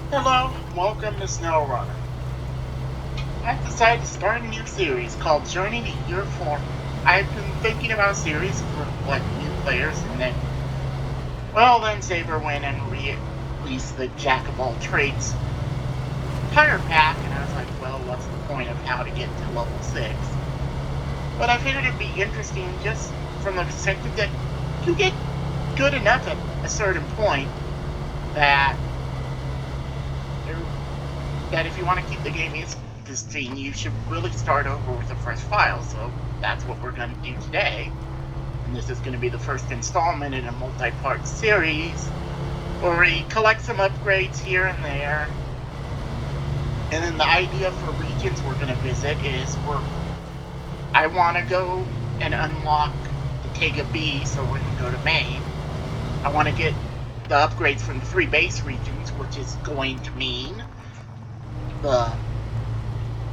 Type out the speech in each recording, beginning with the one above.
Hello, welcome to SnowRunner. I've decided to start a new series called Journey to Year 4. I've been thinking about a series for new players, and then Saber went and released the Jack of all trades tire pack, and I was like, well, what's the point of how to get to level 6? But I figured it'd be interesting just from the perspective that you get good enough at a certain point that if you want to keep the game interesting, you should really start over with a fresh file. So that's what we're going to do today. And this is going to be the first installment in a multi-part series where we collect some upgrades here and there. And then the idea for regions we're going to visit is I want to go and unlock the Tega B, so we're going to go to Maine. I want to get the upgrades from the 3 base regions, which is going to mean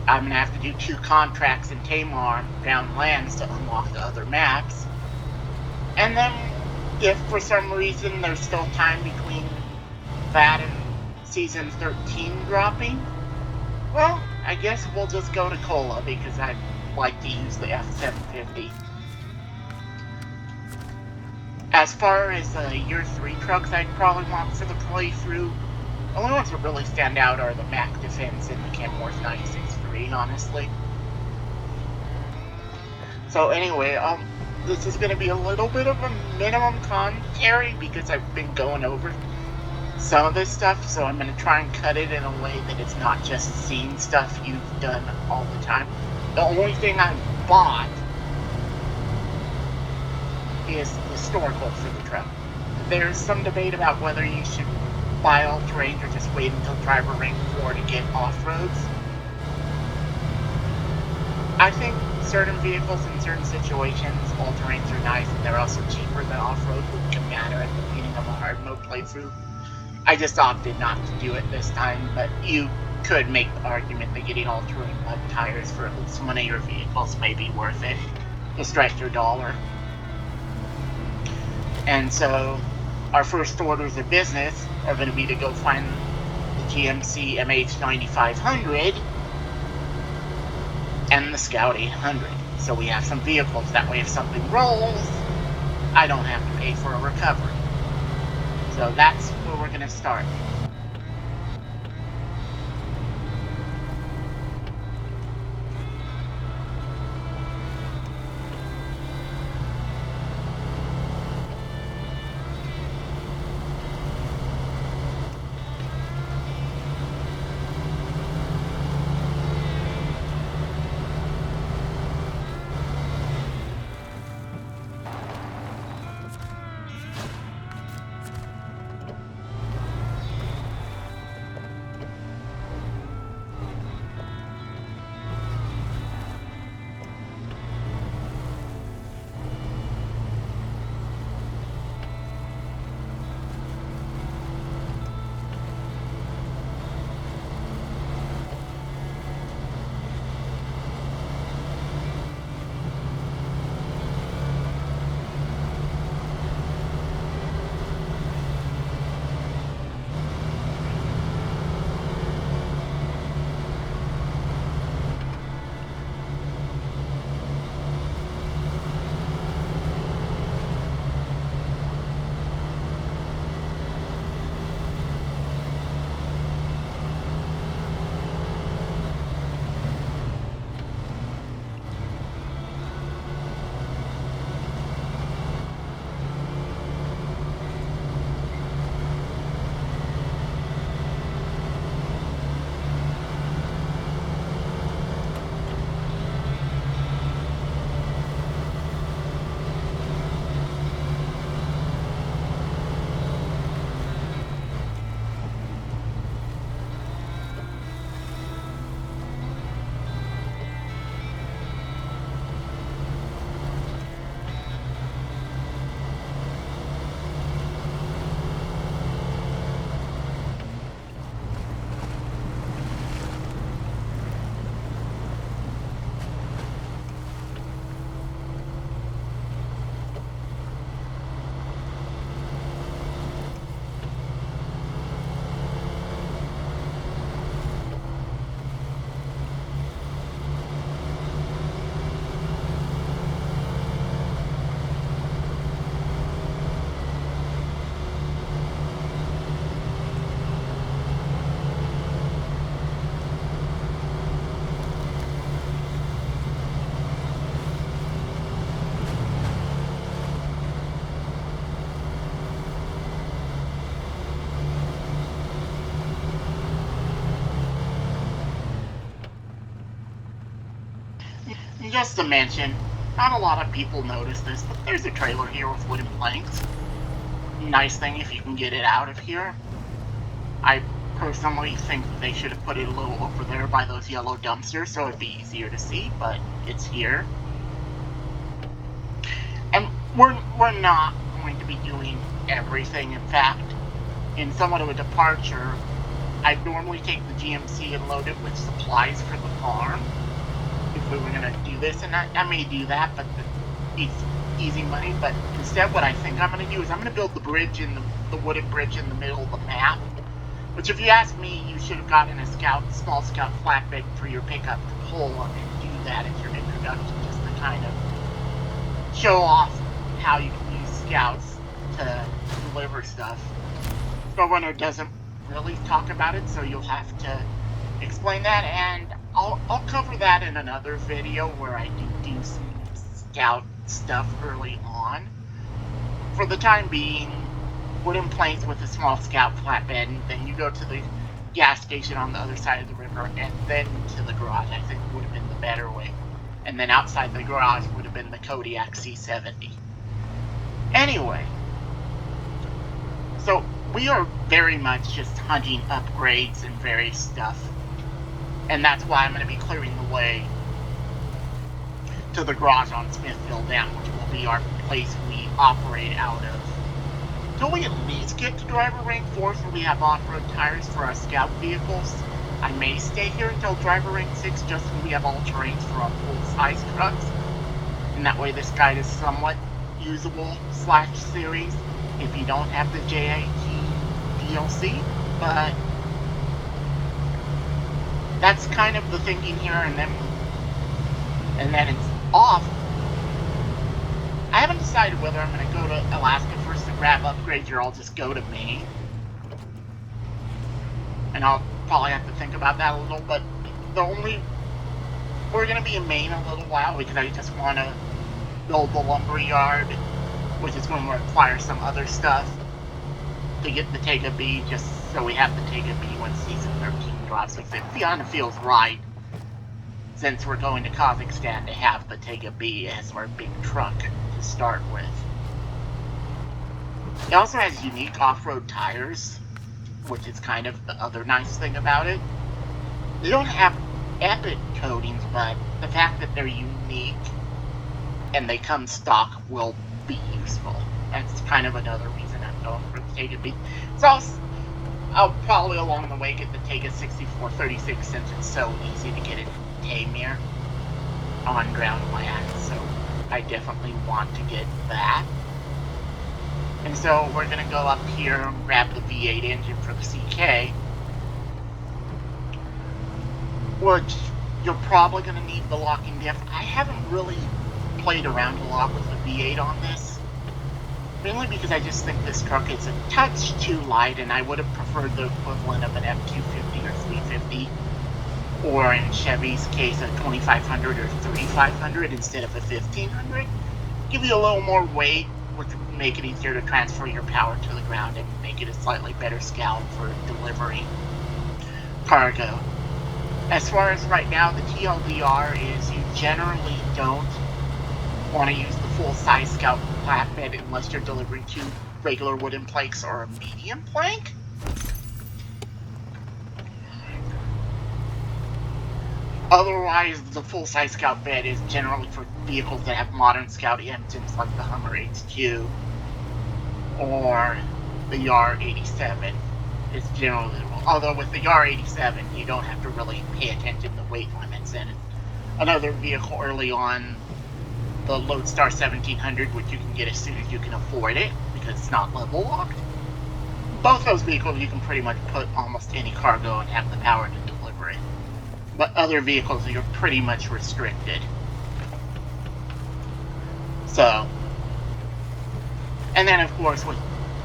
I'm going to have to do 2 contracts in Tamar down lands to unlock the other maps. And then, if for some reason there's still time between that and Season 13 dropping, well, I guess we'll just go to Cola because I'd like to use the F750. As far as the Year 3 trucks I'd probably want for the playthrough, the only ones that really stand out are the Mac Defense and the Kenworth 963, honestly. So anyway, this is going to be a little bit of a minimum commentary because I've been going over some of this stuff, so I'm going to try and cut it in a way that it's not just seeing stuff you've done all the time. The only thing I've bought is the historical for the truck. There's some debate about whether you should buy all-terrain or just wait until driver rank 4 to get off-roads. I think certain vehicles in certain situations, all-terrains are nice, and they're also cheaper than off-road, which can matter at the beginning of a hard mode playthrough. I just opted not to do it this time, but you could make the argument that getting all-terrain mud tires for at least one of your vehicles may be worth it to stretch your dollar. And so, our first orders of business are going to be to go find the GMC MH9500 and the Scout 800. So we have some vehicles. That way if something rolls, I don't have to pay for a recovery. So that's where we're going to start. just to mention, not a lot of people notice this, but there's a trailer here with wooden planks. Nice thing if you can get it out of here. I personally think they should have put it a little over there by those yellow dumpsters so it'd be easier to see, but it's here. And we're not going to be doing everything. In fact, in somewhat of a departure, I'd normally take the GMC and load it with supplies for the farm if we were going to do this, and I may do that, but it's easy money. But instead what I think I'm going to do is I'm going to build the bridge in the wooden bridge in the middle of the map, which if you ask me, you should have gotten a small scout flatbed for your pickup to pull and do that as your introduction, just to kind of show off how you can use scouts to deliver stuff. Showrunner doesn't really talk about it, so you'll have to explain that, and I'll cover that in another video where I do some scout stuff early on. For the time being, wooden planks with a small scout flatbed, and then you go to the gas station on the other side of the river, and then to the garage, I think would have been the better way. And then outside the garage would have been the Kodiak C70. Anyway, so we are very much just hunting upgrades and various stuff. And that's why I'm going to be clearing the way to the garage on Smithville Dam, which will be our place we operate out of. Until we at least get to driver rank 4 so we have off-road tires for our scout vehicles. I may stay here until driver rank 6 just so we have all terrains for our full-size trucks. And that way this guide is somewhat usable / series if you don't have the JIT DLC, but that's kind of the thinking here, and then it's off. I haven't decided whether I'm going to go to Alaska first to grab upgrades or I'll just go to Maine. And I'll probably have to think about that a little, but we're going to be in Maine a little while because I just want to build the lumber yard, which is going to require some other stuff to get the Tega B, just so we have the Tega B when season 13 drops. If it kind of feels right, since we're going to Kazakhstan, to have the Tega B as our big truck to start with. It also has unique off-road tires, which is kind of the other nice thing about it. They don't have epic coatings, but the fact that they're unique and they come stock will be useful. That's kind of another reason I'm going for the Tega B. So I'll probably along the way get the Tega 6436 since it's so easy to get it in Tamir on ground land, so I definitely want to get that. And so we're going to go up here and grab the V8 engine for the CK, which you're probably going to need the locking diff. I haven't really played around a lot with the V8 on this, mainly because I just think this truck is a touch too light, and I would have preferred the equivalent of an F250 or 350, or in Chevy's case a 2500 or 3500 instead of a 1500. Give you a little more weight, which would make it easier to transfer your power to the ground and make it a slightly better scout for delivering cargo. As far as right now, the TLDR is you generally don't want to use the full-size scout flatbed unless you're delivering 2 regular wooden planks or a medium plank. Otherwise, the full-size scout bed is generally for vehicles that have modern scout engines like the Hummer HQ or the Yar 87. It's generally, although with the Yar 87 you don't have to really pay attention to weight limits. And another vehicle early on, the Lodestar 1700, which you can get as soon as you can afford it because it's not level locked. Both those vehicles you can pretty much put almost any cargo and have the power to deliver it. But other vehicles you're pretty much restricted. So, and then of course with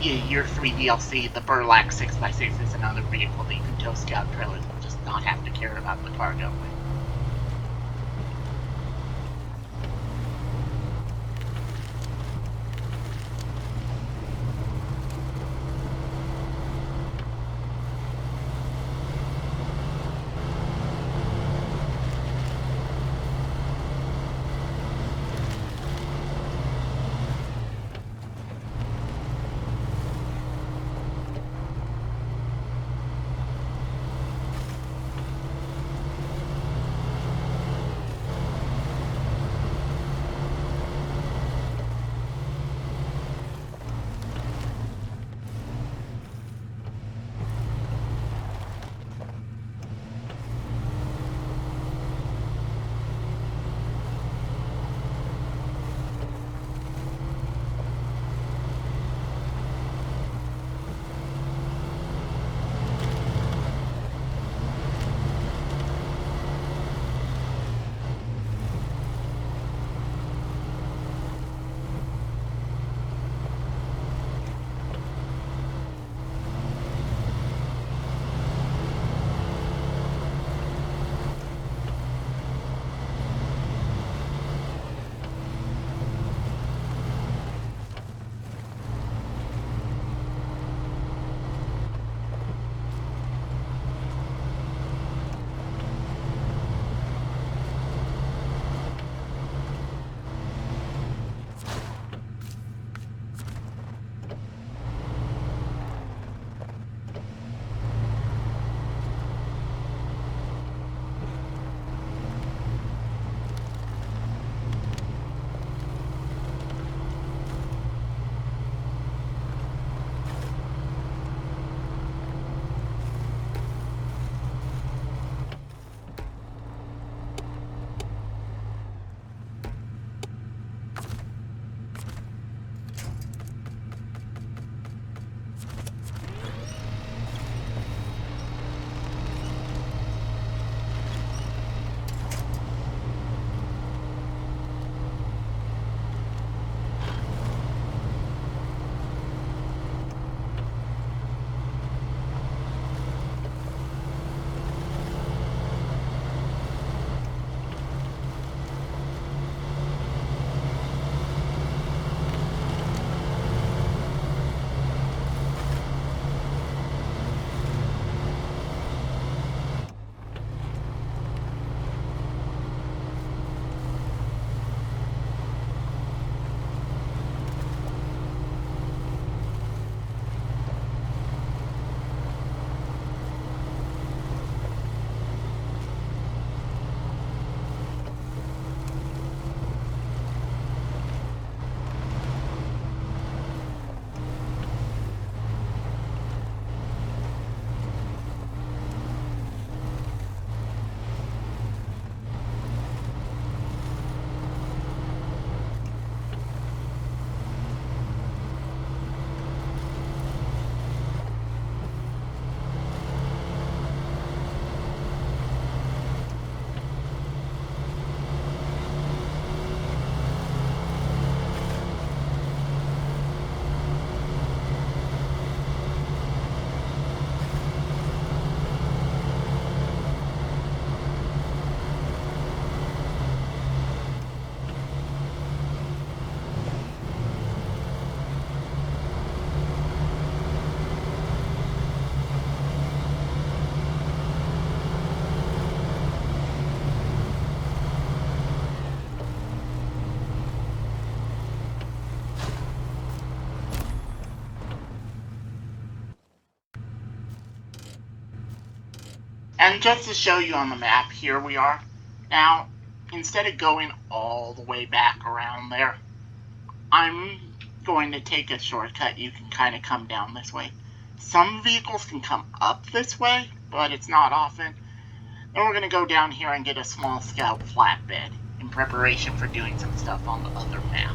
Year 3 DLC, the Burlak 6x6 is another vehicle that you can tow scout trailers and just not have to care about the cargo with. And just to show you on the map, here we are. Now, instead of going all the way back around there, I'm going to take a shortcut. You can kind of come down this way. Some vehicles can come up this way, but it's not often. Then we're going to go down here and get a small scout flatbed in preparation for doing some stuff on the other map.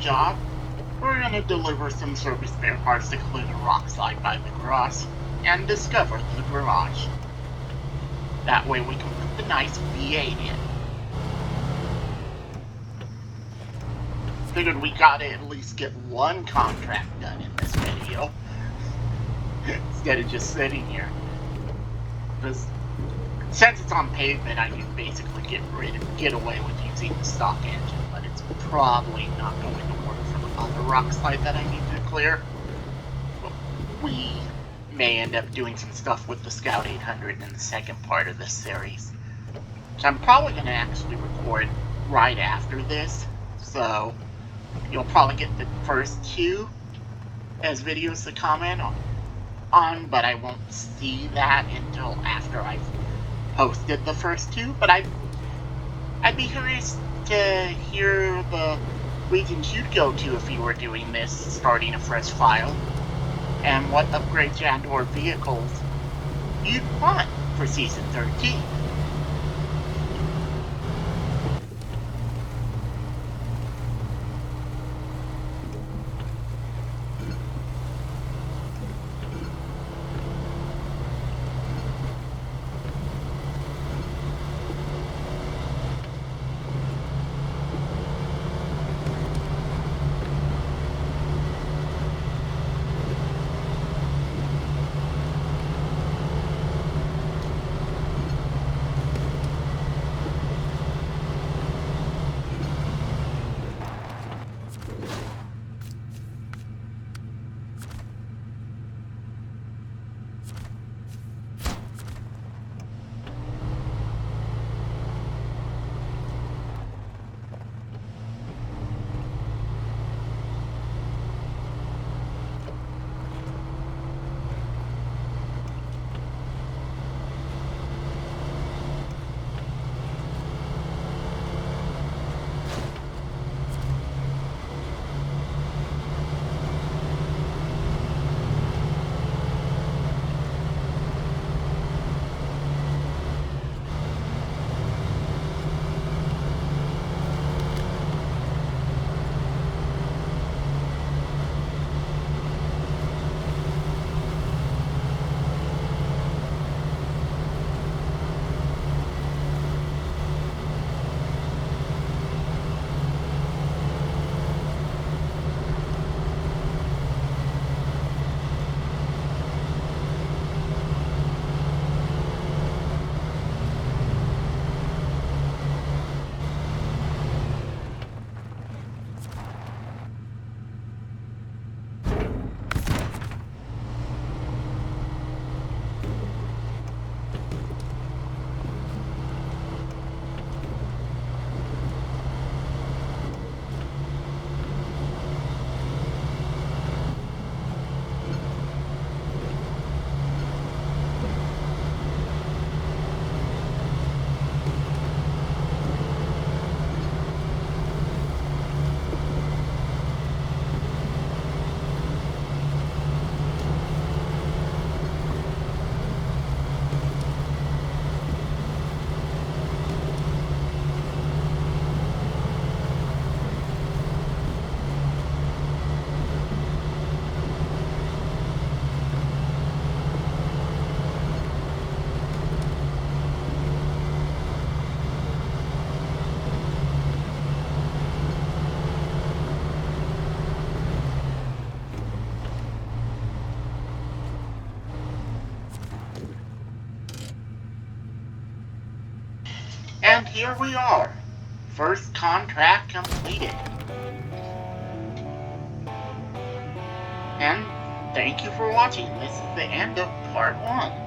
job, we're going to deliver some service spare parts to clear the rock slide by the garage and discover the garage. That way we can put the nice V8 in. Figured we gotta at least get one contract done in this video instead of just sitting here. Because since it's on pavement, I can basically get away with using the stock engine, but it's probably not going to work for the other rock slide that I need to clear. But we may end up doing some stuff with the Scout 800 in the second part of this series, which I'm probably going to actually record right after this, so you'll probably get the first two as videos to comment on, but I won't see that until after I've posted the first two. But I'd be curious to hear the regions you'd go to if you were doing this, starting a fresh file, and what upgrades and or vehicles you'd want for Season 13. And here we are. First contract completed. And thank you for watching. This is the end of part 1.